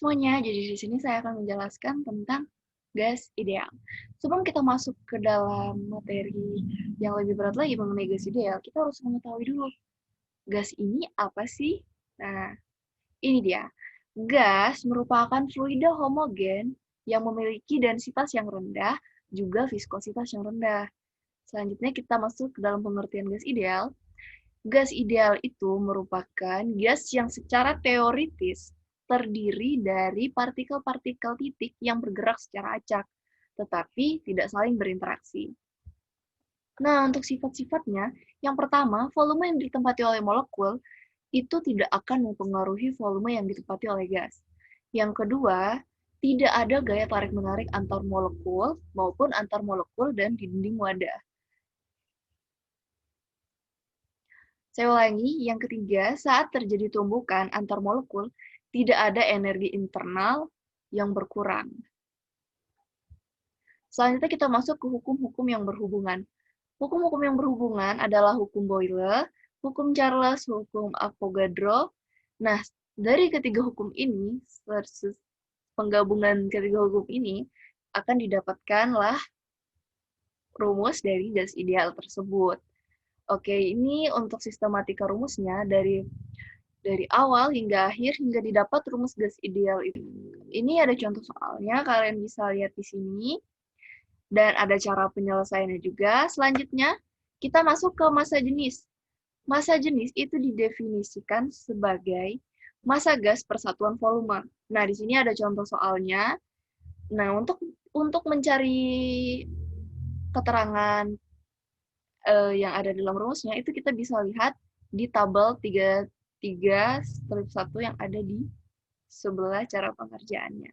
semuanya, jadi di sini saya akan menjelaskan tentang gas ideal. Sebelum kita masuk ke dalam materi yang lebih berat lagi mengenai gas ideal, kita harus mengetahui dulu, gas ini apa sih? Nah, ini dia. Gas merupakan fluida homogen yang memiliki densitas yang rendah, juga viskositas yang rendah. Selanjutnya kita masuk ke dalam pengertian gas ideal. Gas ideal itu merupakan gas yang secara teoritis terdiri dari partikel-partikel titik yang bergerak secara acak, tetapi tidak saling berinteraksi. Nah, untuk sifat-sifatnya, yang pertama, volume yang ditempati oleh molekul itu tidak akan mempengaruhi volume yang ditempati oleh gas. Yang kedua, tidak ada gaya tarik-menarik antar molekul maupun antar molekul dan di dinding wadah. Saya ulangi, yang ketiga, saat terjadi tumbukan antar molekul, tidak ada energi internal yang berkurang. Selanjutnya kita masuk ke hukum-hukum yang berhubungan. Hukum-hukum yang berhubungan adalah hukum Boyle, hukum Charles, hukum Avogadro. Nah, dari ketiga hukum ini, versus penggabungan ketiga hukum ini, akan didapatkanlah rumus dari gas ideal tersebut. Oke, ini untuk sistematika rumusnya dari awal hingga akhir hingga didapat rumus gas ideal itu. Ini ada contoh soalnya, kalian bisa lihat di sini. Dan ada cara penyelesaiannya juga. Selanjutnya, kita masuk ke massa jenis. Massa jenis itu didefinisikan sebagai massa gas per satuan volume. Nah, di sini ada contoh soalnya. Nah, untuk mencari keterangan yang ada dalam rumusnya, itu kita bisa lihat di tabel 33/1 yang ada di sebelah cara pengerjaannya.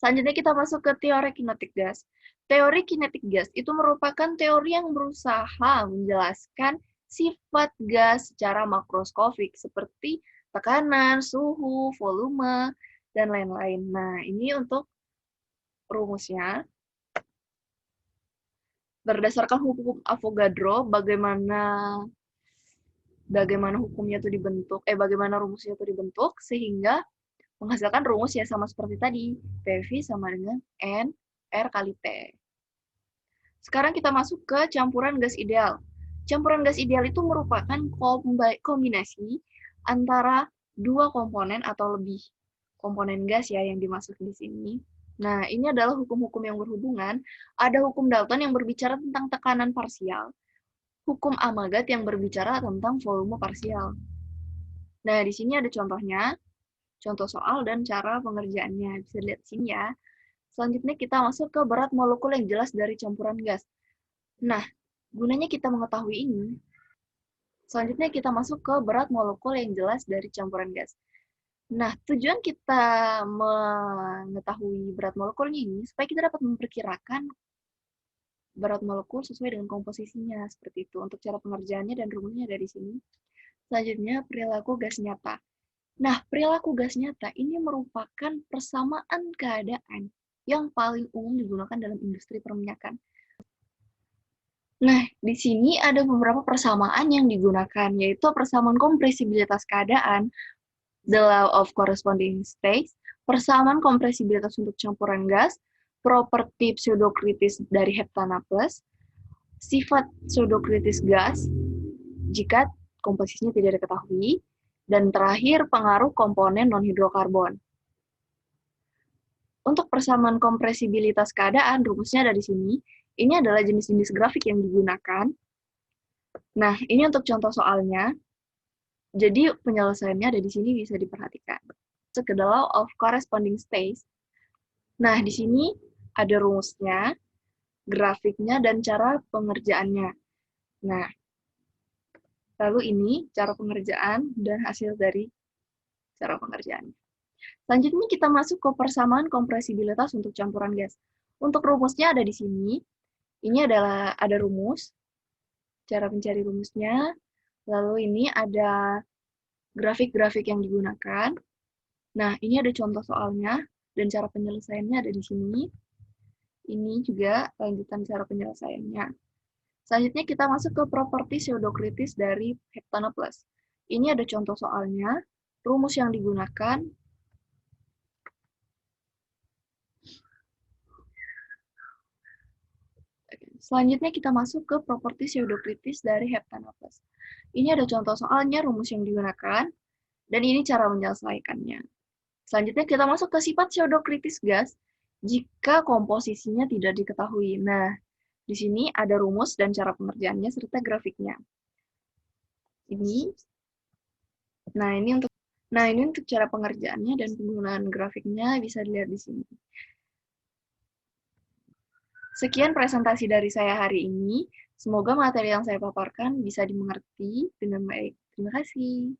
Selanjutnya kita masuk ke teori kinetik gas. Teori kinetik gas itu merupakan teori yang berusaha menjelaskan sifat gas secara makroskopik seperti tekanan, suhu, volume, dan lain-lain. Nah, ini untuk rumusnya. Berdasarkan hukum Avogadro, bagaimana hukumnya itu dibentuk, bagaimana rumusnya itu dibentuk sehingga menghasilkan rumus ya sama seperti tadi, PV sama dengan N R kali T. Sekarang kita masuk ke campuran gas ideal. Campuran gas ideal itu merupakan kombinasi antara dua komponen atau lebih komponen gas ya yang dimaksud di sini. Nah, ini adalah hukum-hukum yang berhubungan. Ada hukum Dalton yang berbicara tentang tekanan parsial, hukum Amagat yang berbicara tentang volume parsial. Nah, di sini ada contohnya, contoh soal dan cara pengerjaannya. Bisa lihat di sini ya. Selanjutnya kita masuk ke berat molekul yang jelas dari campuran gas. Nah, gunanya kita mengetahui ini, selanjutnya kita masuk ke berat molekul yang jelas dari campuran gas. Nah, tujuan kita mengetahui berat molekulnya ini supaya kita dapat memperkirakan berat molekul sesuai dengan komposisinya, seperti itu. Untuk cara pengerjaannya dan rumusnya dari sini. Selanjutnya, perilaku gas nyata. Nah, perilaku gas nyata ini merupakan persamaan keadaan yang paling umum digunakan dalam industri perminyakan. Nah, di sini ada beberapa persamaan yang digunakan, yaitu persamaan kompresibilitas keadaan, the law of corresponding states, persamaan kompresibilitas untuk campuran gas, properti pseudokritis dari heptana+, sifat pseudokritis gas jika komposisinya tidak diketahui, dan terakhir pengaruh komponen non-hidrokarbon. Untuk persamaan kompresibilitas keadaan, rumusnya ada di sini. Ini adalah jenis-jenis grafik yang digunakan. Nah, ini untuk contoh soalnya. Jadi penyelesaiannya ada di sini, bisa diperhatikan. The law of corresponding states. Nah, di sini ada rumusnya, grafiknya, dan cara pengerjaannya. Nah, lalu ini cara pengerjaan dan hasil dari cara pengerjaannya. Selanjutnya kita masuk ke persamaan kompresibilitas untuk campuran gas. Untuk rumusnya ada di sini. Ini adalah ada rumus, cara mencari rumusnya. Lalu ini ada grafik-grafik yang digunakan. Nah, ini ada contoh soalnya dan cara penyelesaiannya ada di sini. Ini juga lanjutan cara penyelesaiannya. Selanjutnya kita masuk ke properti pseudokritis dari heptana+. Ini ada contoh soalnya, rumus yang digunakan, Selanjutnya kita masuk ke properti pseudokritis dari heptanaples. Ini ada contoh soalnya, rumus yang digunakan, dan ini cara menyelesaikannya. Selanjutnya kita masuk ke sifat pseudokritis gas jika komposisinya tidak diketahui. Nah, di sini ada rumus dan cara pengerjaannya serta grafiknya. Ini untuk cara pengerjaannya dan penggunaan grafiknya bisa dilihat di sini. Sekian presentasi dari saya hari ini. Semoga materi yang saya paparkan bisa dimengerti dengan baik. Terima kasih.